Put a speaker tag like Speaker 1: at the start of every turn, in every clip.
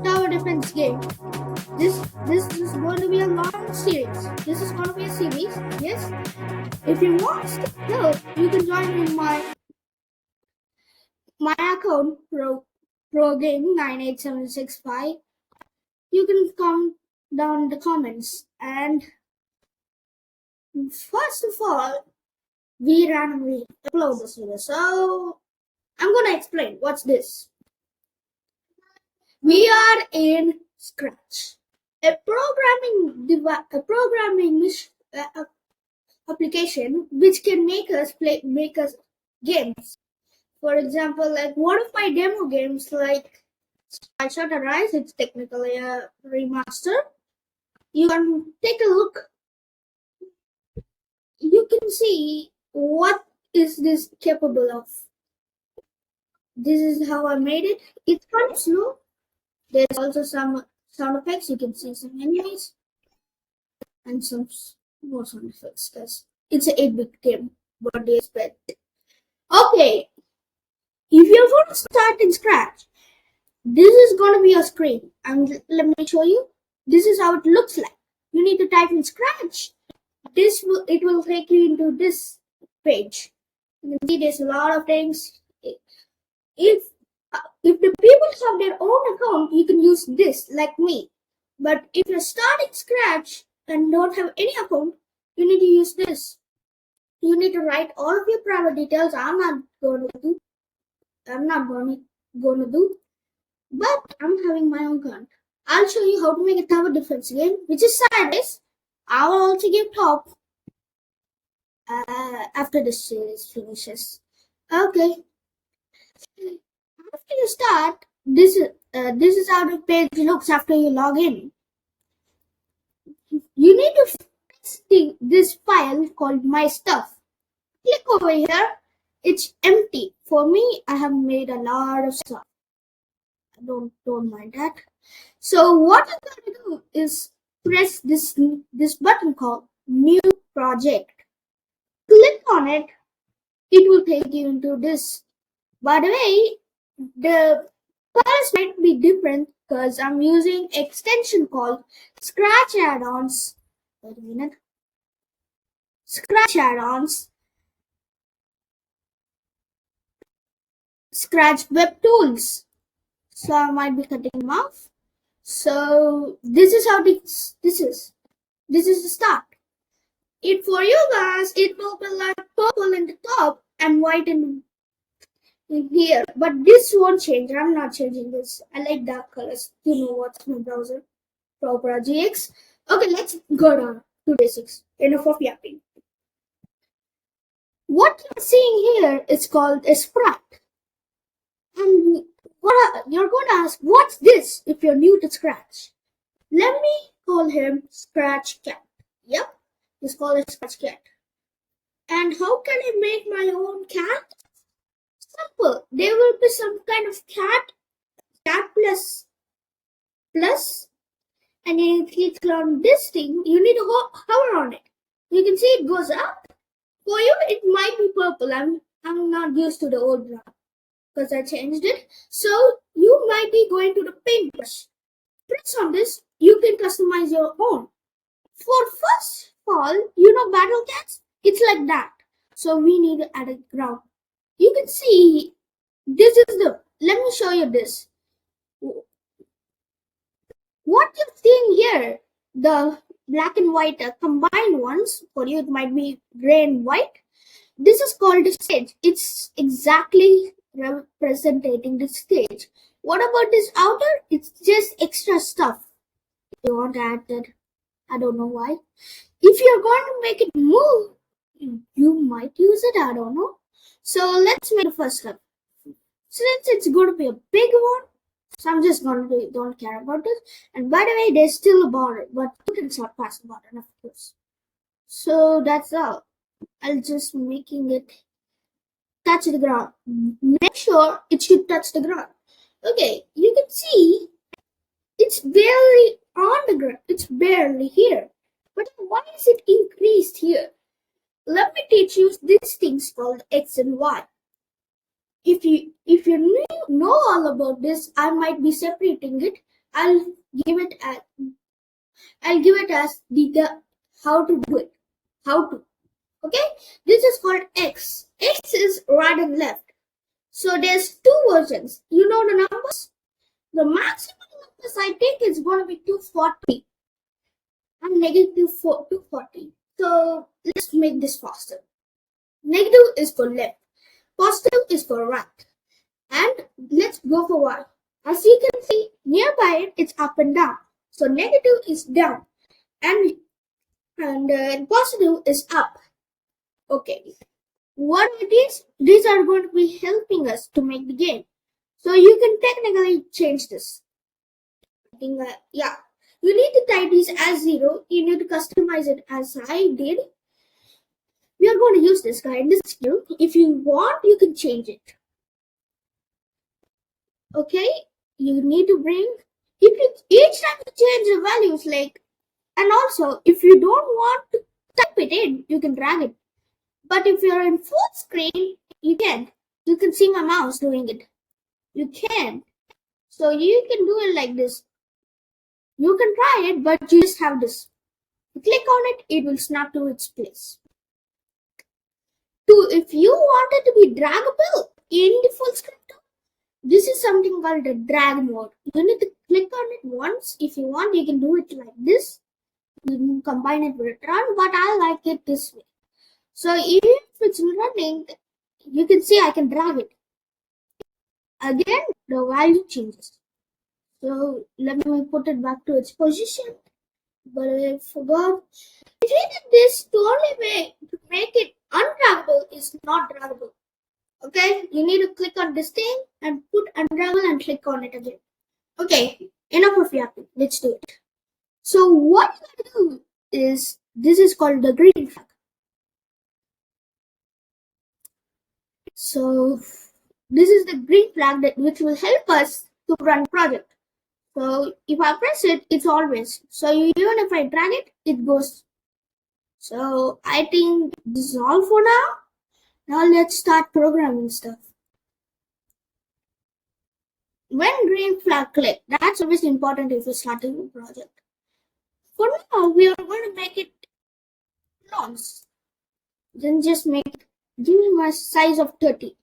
Speaker 1: Tower defense game. This is going to be a long series. This is going to be a series. Yes. If you want help, you can join in my account pro game 98765. You can come down in the comments. And first of all, we randomly upload this video. So I'm gonna explain what's this. We are in Scratch, a programming application which can make us games. For example, like one of my demo games, like Shutter Rise, it's technically a remaster. You can take a look. You can see what is this capable of. This is how I made it. It's kind of slow. There's also some sound effects. You can see some enemies and some more sound effects. Because it's an 8-bit game. What do you expect? Okay, if you're going to start in Scratch, this is going to be your screen. And let me show you. This is how it looks like. You need to type in Scratch. It will take you into this page. You can see there's a lot of things. If the people have their own account, you can use this, like me. But if you're starting Scratch and don't have any account, you need to use this. You need to write all of your private details. I'm not going to do, but I'm having my own account. I'll show you how to make a tower defense game, which is sideways. I will also give top after this series finishes. Okay. After you start, this is how the page looks after you log in. You need to fix this file called my stuff. Click over here. It's empty. For me, I have made a lot of stuff. Don't mind that. So what I'm going to do is press this button called New Project. Click on it. It will take you into this. By the way, the colors might be different because I'm using extension called Scratch Add-ons. Wait a minute. Scratch Add-ons. Scratch Web Tools. So I might be cutting them off. So this is how this is. This is the start. For you guys, it will be like purple in the top and white in here, but this won't change. I'm not changing this. I like dark colors. You know what's my browser? Opera GX. Okay, let's go down to basics. Enough of yapping. What you're seeing here is called a sprite. And you're going to ask, what's this if you're new to Scratch? Let me call him Scratch Cat. Yep, just call it Scratch Cat. And how can I make my own cat? Simple. There will be some kind of cat plus, and you click on this thing. You need to hover on it. You can see it goes up. For you, it might be purple. I'm not used to the old brown because I changed it. So you might be going to the paintbrush. Press on this. You can customize your own. For first of all, you know Battle Cats? It's like that. So we need to add a ground. You can see this is let me show you this. What you're seeing here, the black and white combined ones, for you it might be gray and white. This is called a stage. It's exactly representing the stage. What about this outer? It's just extra stuff. You want to add that? I don't know why. If you're going to make it move, you might use it. I don't know. So let's make the first step. Since it's going to be a big one, so I'm just going to don't care about this. And by the way, there's still a border, but you can sort past the border, of course. So that's all. I'll just making it touch the ground. Make sure it should touch the ground. Okay, you can see it's barely on the ground. It's barely here. But why is it increased here? Let me teach you these things called X and Y. If you know all about this, I might be separating it. I'll give it as the how to do it. How to. Okay? This is called X. X is right and left. So there's two versions. You know the numbers? The maximum numbers I take is going to be 240 and negative 240. So let's make this faster. Negative is for left. Positive is for right. And let's go for y. As you can see, nearby it's up and down. So negative is down and positive is up. Okay. What it is, these are going to be helping us to make the game. So you can technically change this. I think, yeah. You need to type this as 0. You need to customize it as I did. We are going to use this guy in this skill. If you want, you can change it. Okay? You need to bring, if you, each time you change the values, like, and also, if you don't want to type it in, you can drag it. But if you're in full screen, you can. You can see my mouse doing it. You can. So you can do it like this. You can try it, but you just have this. You click on it, it will snap to its place. If you want it to be draggable in the full screen, this is something called the drag mode. You need to click on it once. If you want, you can do it like this. You can combine it with run, but I like it this way. So even if it's running, you can see I can drag it. Again, the value changes. So let me put it back to its position. But I forgot. I treated this the only way to make it undraggable is not draggable. Okay, you need to click on this thing and put unravel and click on it again. Okay, enough of yapping. Let's do it. So what you gotta do is, this is called the green flag. So this is the green flag which will help us to run project. So if I press it, it's always. So even if I drag it, it goes. So I think this is all for now. Now let's start programming stuff. When green flag click, that's always important if you're starting a project. For now, we are going to make it nonce. Then just give him a size of 30.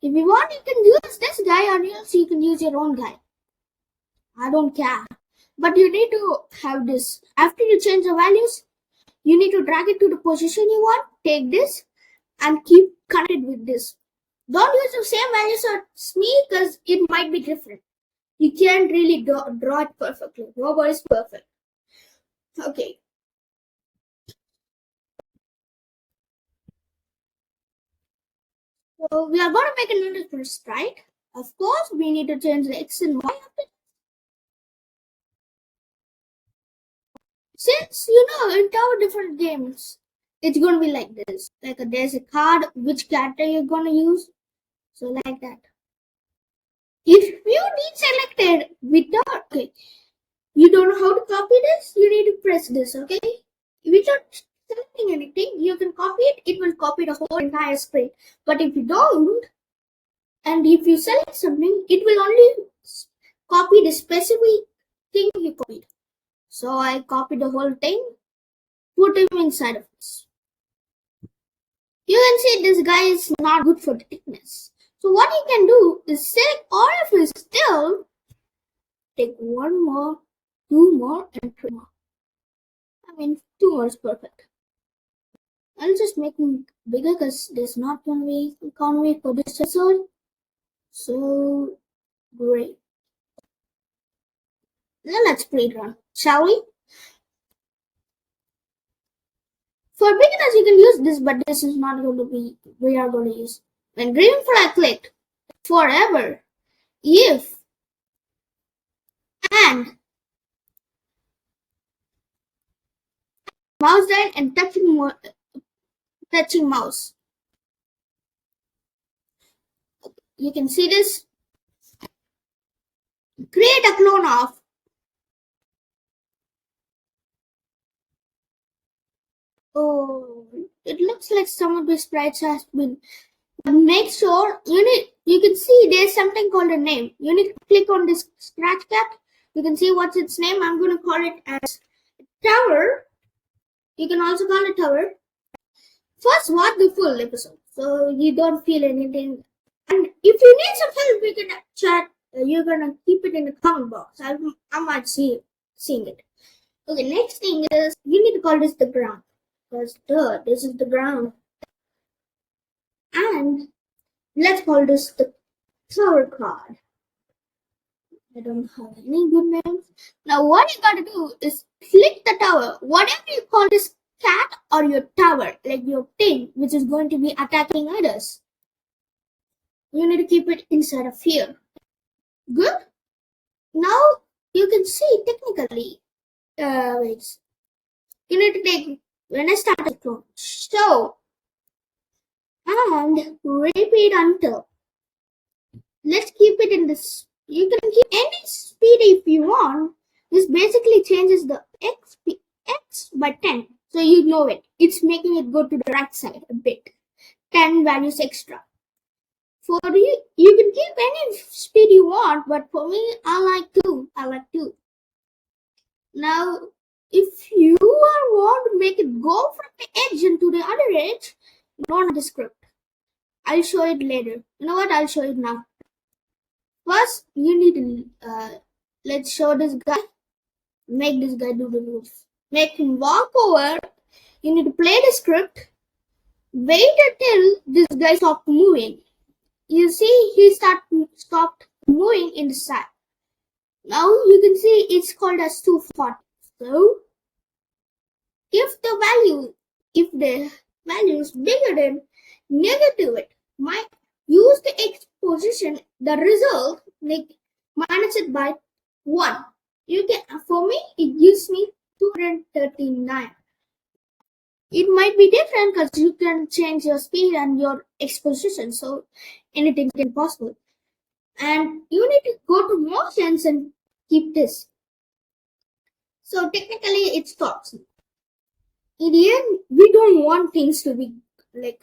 Speaker 1: If you want, you can use this guy, or else you can use your own guy. I don't care. But you need to have this. After you change the values, you need to drag it to the position you want. Take this and keep connected with this. Don't use the same values as me because it might be different. You can't really draw it perfectly. Nobody's perfect. Okay. So we are going to make another first, right? Of course, we need to change the X and Y. Since, in our different games, it's going to be like this. Like there's a card, which character you're going to use. So like that. If you deselected without, okay, you don't know how to copy this, you need to press this, okay? Without selecting anything, you can copy it, it will copy the whole entire screen. But if you don't, and if you select something, it will only copy the specific thing you copied. So I copied the whole thing, put him inside of this. You can see this guy is not good for the thickness. So what you can do is select all of his still, take one more, two more, and three more. I mean, two more is perfect. I'll just make him bigger because there's not going to be economy for this episode. So great. Then let's play it run, shall we? For beginners, you can use this, but this is not going to be, we are going to use. When green flag clicked, forever, if, and, mouse down and touching mouse. You can see this. Create a clone of. Oh, it looks like some of the sprites has been Make sure you can see there's something called a name. You need to click on this scratch cat. You can see what's its name. I'm going to call it as tower. You can also call it tower. First, watch the full episode so you don't feel anything. And if you need some help, we can chat. You're gonna keep it in the comment box. I might seeing it. Okay, next thing is you need to call this the ground. Because this is the ground. And let's call this the tower card. I don't have any good names. Now what you gotta do is click the tower. Whatever you call this cat or your tower, like your thing, which is going to be attacking others. You need to keep it inside of here. Good? Now you can see technically, wait. You need to take, when I start the clone, so, and repeat until. Let's keep it in this. You can keep any speed if you want. This basically changes the x by 10. So you know it. It's making it go to the right side a bit. 10 values extra. For you can keep any speed you want, but for me, I like 2. I like 2. Now, if you want to make it go from the edge into the other edge, don't have the script. I'll show it later. You know what? I'll show it now. First, you need to, let's show this guy. Make this guy do the moves. Make him walk over. You need to play the script. Wait until this guy stops moving. You see, he stopped moving in the side. Now you can see it's called as 240. So, if the value is bigger than negative, it might use the x position, the result, like minus it by 1. You can, for me, it gives me 239. It might be different because you can change your speed and your x position, so anything can be possible. And you need to go to motions and keep this. So technically it stops. In the end, we don't want things to be like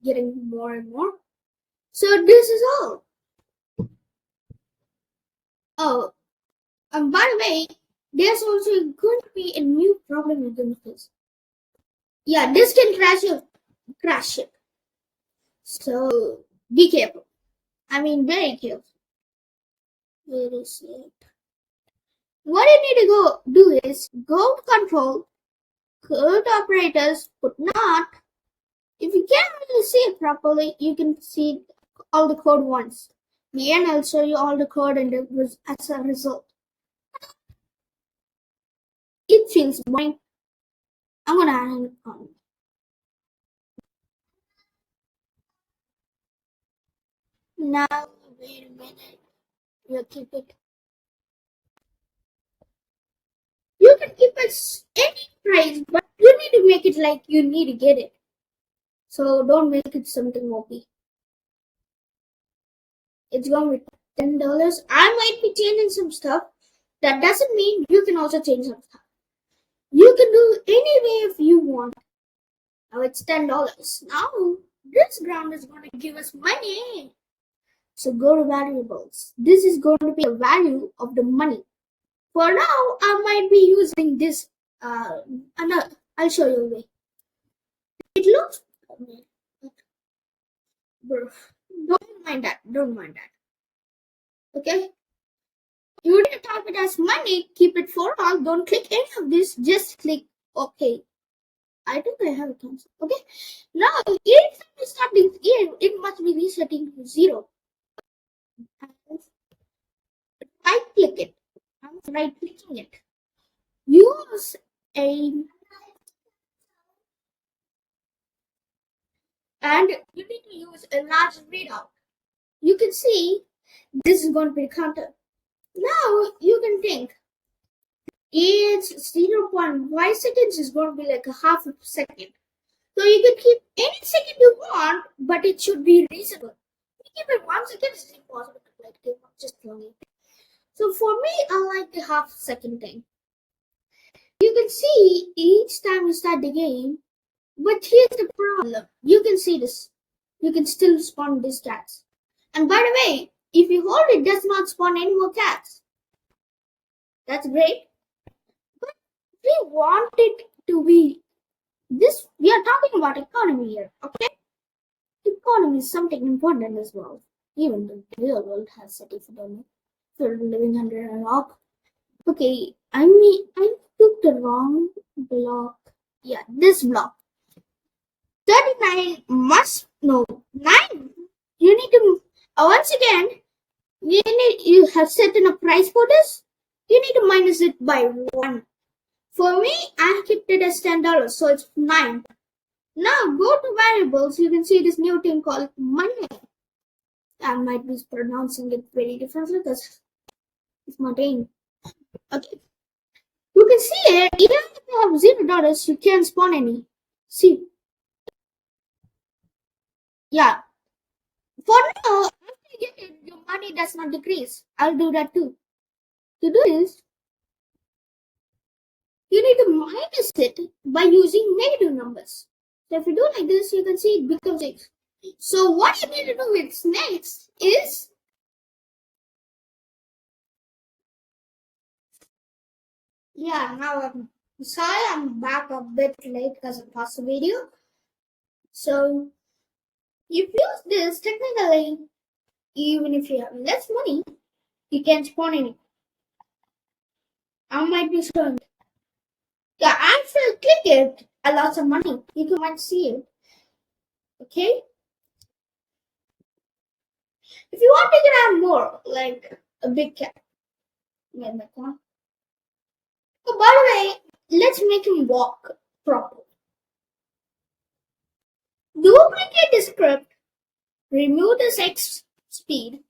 Speaker 1: getting more and more. So this is all. Oh, and by the way, there's also going to be a new problem with this. Yeah, this can crash it. So be careful. I mean, very careful. Where is it? What you need to do is go to control, go to operators, put not. If you can't really see it properly, you can see all the code once. And I'll show you all the code and as a result. It feels boring. I'm gonna add it on. Now, wait a minute. We'll keep it. You can keep it any price, but you need to make it like you need to get it. So don't make it something OP. It's going to be $10. I might be changing some stuff. That doesn't mean you can also change some stuff. You can do any way if you want. Now it's $10. Now this ground is going to give us money. So go to variables. This is going to be the value of the money. For now, I might be using this. I'll show you a way. It looks. Don't mind that. Don't mind that. Okay. You need to type it as money. Keep it for all. Don't click any of this. Just click OK. I think I have a cancel. Okay. Now, if you start this here, it must be resetting to 0. Right click it. I'm right clicking it. Use a and you need to use a large readout. You can see this is going to be the counter. Now you can think it's 0.5 seconds is going to be like a half a second. So you can keep any second you want, but it should be reasonable. If you keep it 1 second, it's impossible to like give just long. So for me, I like the half second thing. You can see each time you start the game, but here's the problem. You can see this. you can still spawn these cats. And by the way, if you hold it does not spawn any more cats. That's great. But we want it to be this. We are talking about economy here, okay? Economy is something important as well. Even the real world has it if you don't know. If you're living under a rock. Okay, I took the wrong block. Yeah, this block. 39 must no 9. You need to once again you have set in a price for this. You need to minus it by 1. For me, I kept it as $10, so it's 9. Now go to variables. You can see this new thing called money. I might be pronouncing it very differently because it's my name. Okay. You can see here, even if you have $0, you can't spawn any. See. Yeah. For now, after you get it, your money does not decrease. I'll do that too. To do this, you need to minus it by using negative numbers. So if you do like this, you can see it becomes 6. So what you need to do with next is, yeah, now I'm sorry I'm back a bit late because I paused the video. So if you use this technically, even if you have less money, you can spawn any. I might be showing. Yeah, after you click it, a lot of money. You might see it. Okay? If you want, you can add more, like a big cat. Yeah, like one. Oh, by the way, let's make him walk properly. Duplicate the script, remove the X speed,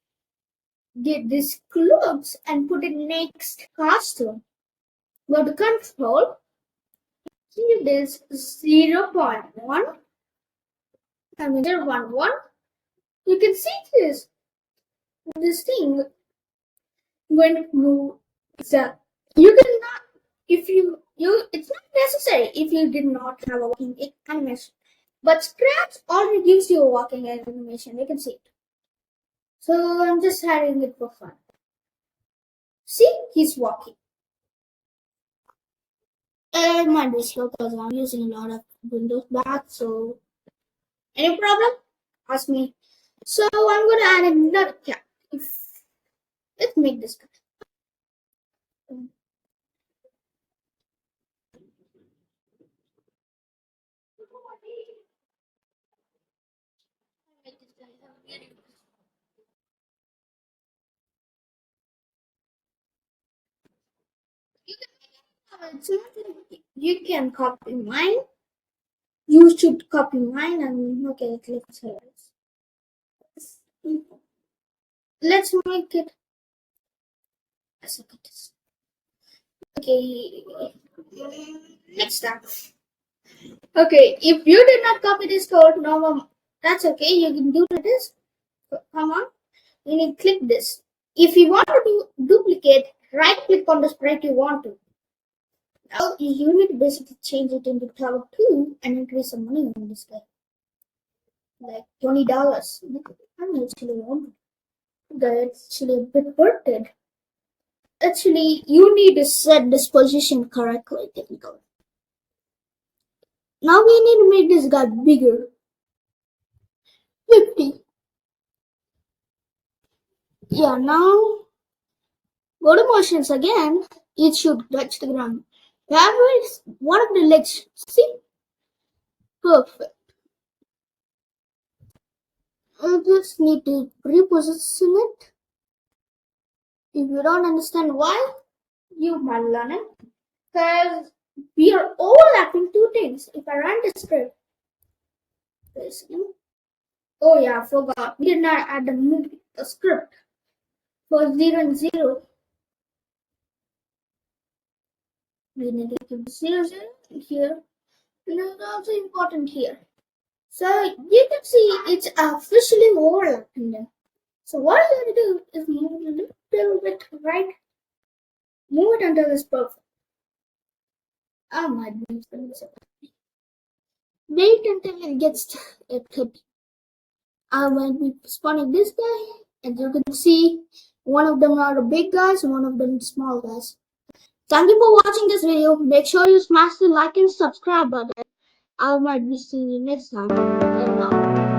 Speaker 1: get this close and put it next costume. Go to control, give this 0.1 and 0.1. You can see this thing going to move exactly. You cannot if you it's not necessary if you did not have a walking animation. But Scratch already gives you a walking animation. You can see it. So I'm just adding it for fun. See, he's walking. It might be slow because I'm using a lot of Windows back. So any problem? Ask me. So I'm gonna add another cat. Let's make this cat. It's not like you can copy mine. You should copy mine and okay, let's say let's make it as a contest. Okay, next time. Okay, if you did not copy this code, no, that's okay. You can do this. Come on, you need to click this. If you want to duplicate, right click on the sprite you want to. Now you need to basically change it into cloud 2 and increase some money on this guy. Like $20. I'm actually want that's actually a bit worth it. Actually, you need to set this position correctly, technically. Now we need to make this guy bigger. 50. Yeah, now go to motions again. It should touch the ground. That one of the legs. See? Perfect. I just need to reposition it. If you don't understand why, you might learn it. Because we are overlapping two things. If I run the script, oh yeah, I forgot. We did not add the script for 0 and 0. We need to keep 0, 0 here. And it's also important here. So you can see it's officially overlapping them. So what I'm going to do is move it a little bit right. Move it until it's perfect. I might be wait until it gets at 30. I might be spawning this guy. As you can see, one of them are the big guys and one of them small guys. Thank you for watching this video. Make sure you smash the like and subscribe button. I might be seeing you next time. And now.